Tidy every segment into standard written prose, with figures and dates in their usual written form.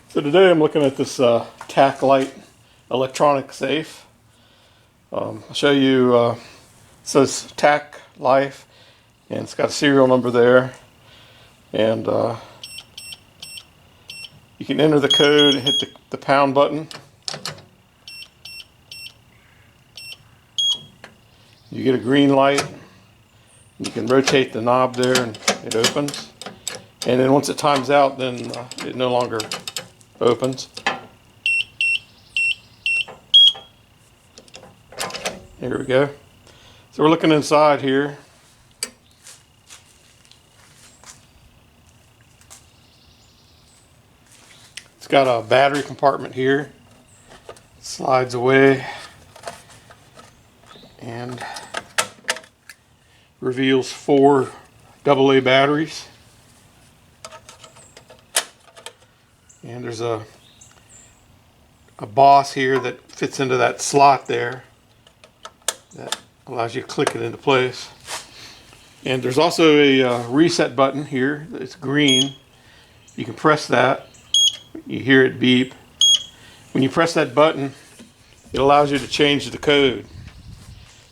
So today I'm looking at this Tacklife electronic safe. I'll show you, it says Tacklife and it's got a serial number there, and you can enter the code and hit the pound button. You get a green light. You can rotate the knob there and it opens, and then once it times out, then it no longer opens. Here we go. So we're looking inside here. It's got a battery compartment here. It slides away and reveals 4 AA batteries. And there's a boss here that fits into that slot there that allows you to click it into place. And there's also a reset button here. It's green. You can press that. You hear it beep. When you press that button, it allows you to change the code.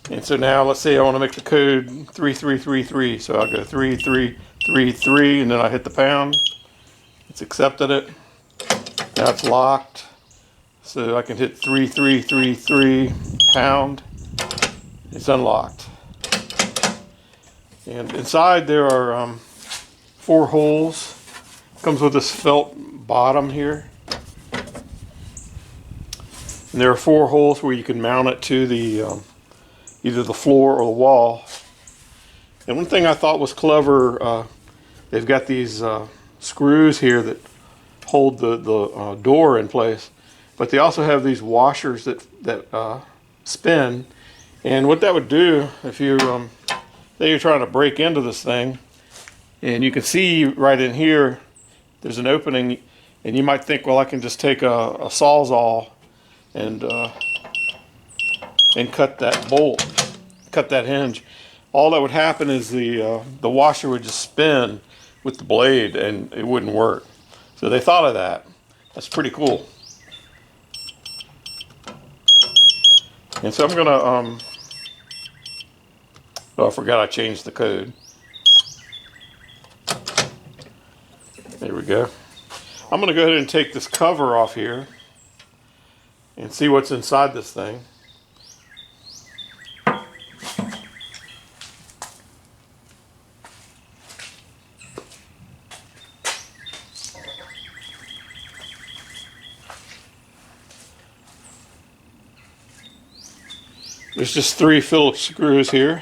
And so now let's say I want to make the code 3333. So I'll go 3333 and then I hit the pound. It's accepted it. Now it's locked. So I can hit 3333 pound. It's unlocked. And inside there are 4 holes. Comes with this felt bottom here. And there are 4 holes where you can mount it to the either the floor or the wall. And one thing I thought was clever, they've got these screws here that hold the door in place, but they also have these washers that spin. And what that would do, if you say you're trying to break into this thing, and you can see right in here there's an opening, and you might think, well, I can just take a Sawzall and cut that bolt, cut that hinge. All that would happen is the washer would just spin with the blade and it wouldn't work. So they thought of that. That's pretty cool. And so I'm gonna oh, I forgot I changed the code. There we go. I'm gonna go ahead and take this cover off here and see what's inside this thing. There's just 3 Phillips screws here.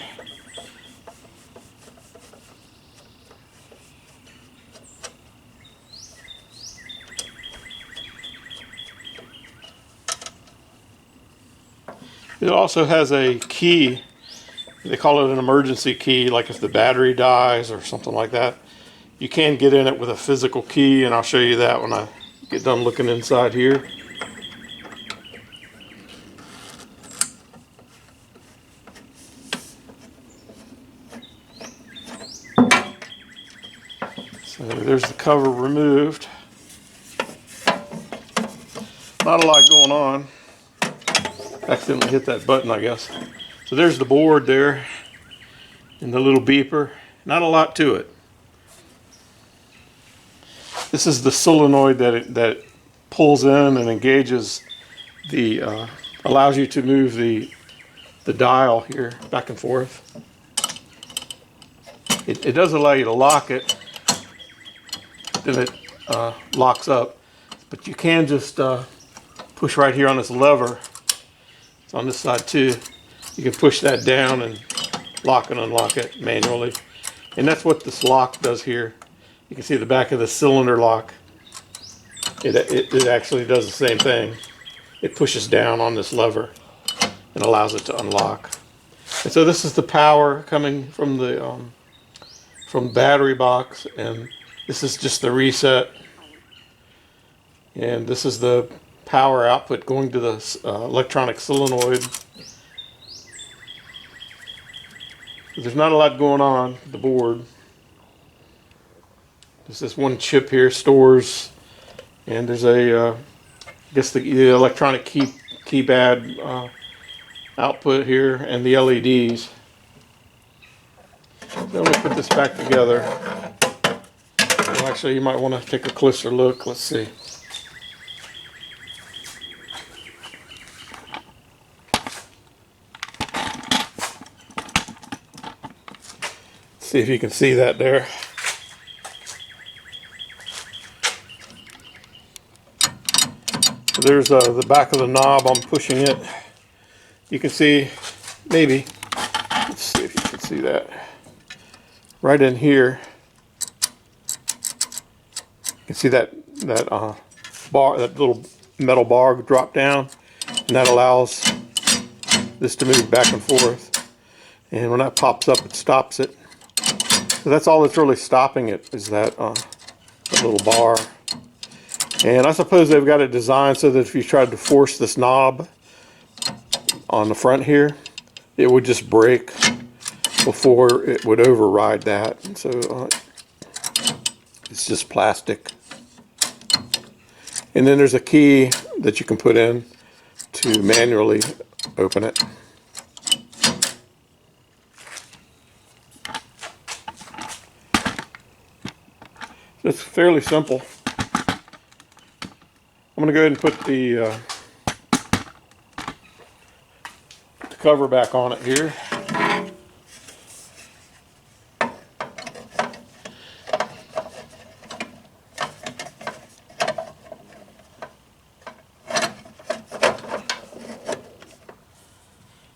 It also has a key. They call it an emergency key, like if the battery dies or something like that. You can get in it with a physical key, and I'll show you that when I get done looking inside here. So there's the cover removed. Not a lot going on. Accidentally hit that button, I guess. So there's the board there and the little beeper. Not a lot to it. This is the solenoid that pulls in and engages the allows you to move the dial here back and forth. It does allow you to lock it. Then it locks up, but you can just push right here on this lever. It's on this side too. You can push that down and lock and unlock it manually, and that's what this lock does here. You can see the back of the cylinder lock. It actually does the same thing. It pushes down on this lever and allows it to unlock. And so this is the power coming from the battery box, and this is just the reset, and this is the power output going to the electronic solenoid. There's not a lot going on with the board. There's this one chip here, stores And there's a, I guess the electronic keypad output here, and the LEDs. So let me put this back together. Well, actually, you might want to take a closer look. Let's see. See if you can see that there. So there's the back of the knob. I'm pushing it. You can see, maybe, let's see if you can see that. Right in here, you can see that bar, that little metal bar drop down, and that allows this to move back and forth. And when that pops up, it stops it. So that's all that's really stopping it, is that little bar. And I suppose they've got it designed so that if you tried to force this knob on the front here, it would just break before it would override that. And so it's just plastic. And then there's a key that you can put in to manually open it. It's fairly simple. I'm going to go ahead and put the cover back on it here.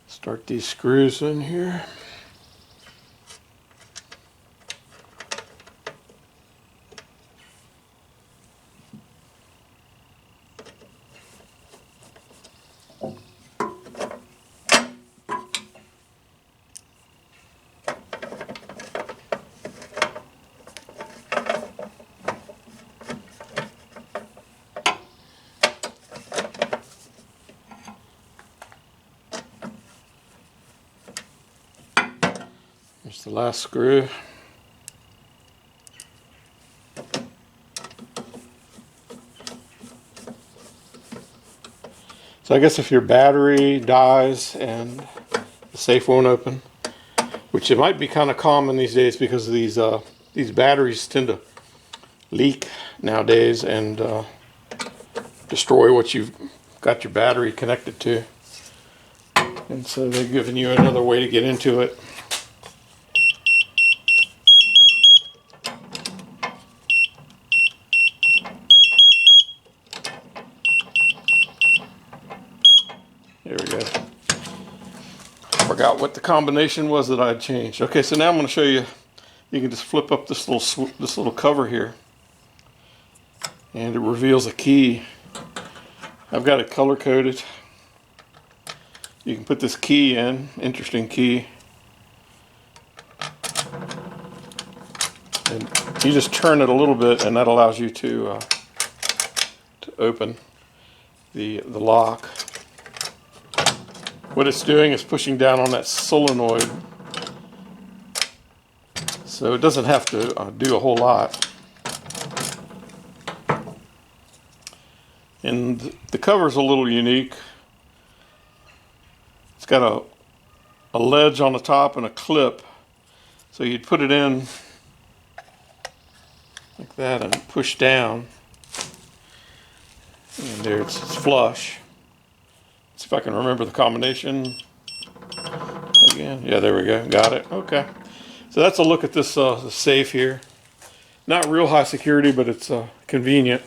Start these screws in here. Here's the last screw. So I guess if your battery dies and the safe won't open, which it might be kind of common these days because of these batteries tend to leak nowadays and destroy what you've got your battery connected to. And so they've given you another way to get into it. There we go. Forgot what the combination was that I had changed. Okay, so now I'm going to show you. You can just flip up this little cover here, and it reveals a key. I've got it color coded. You can put this key in. Interesting key. And you just turn it a little bit, and that allows you to open the lock. What it's doing is pushing down on that solenoid, so it doesn't have to do a whole lot. And the cover's a little unique. It's got a ledge on the top and a clip, so you'd put it in like that and push down, and there it's flush. See if I can remember the combination again. Yeah, there we go. Got it. Okay. So that's a look at this safe here. Not real high security, but it's convenient.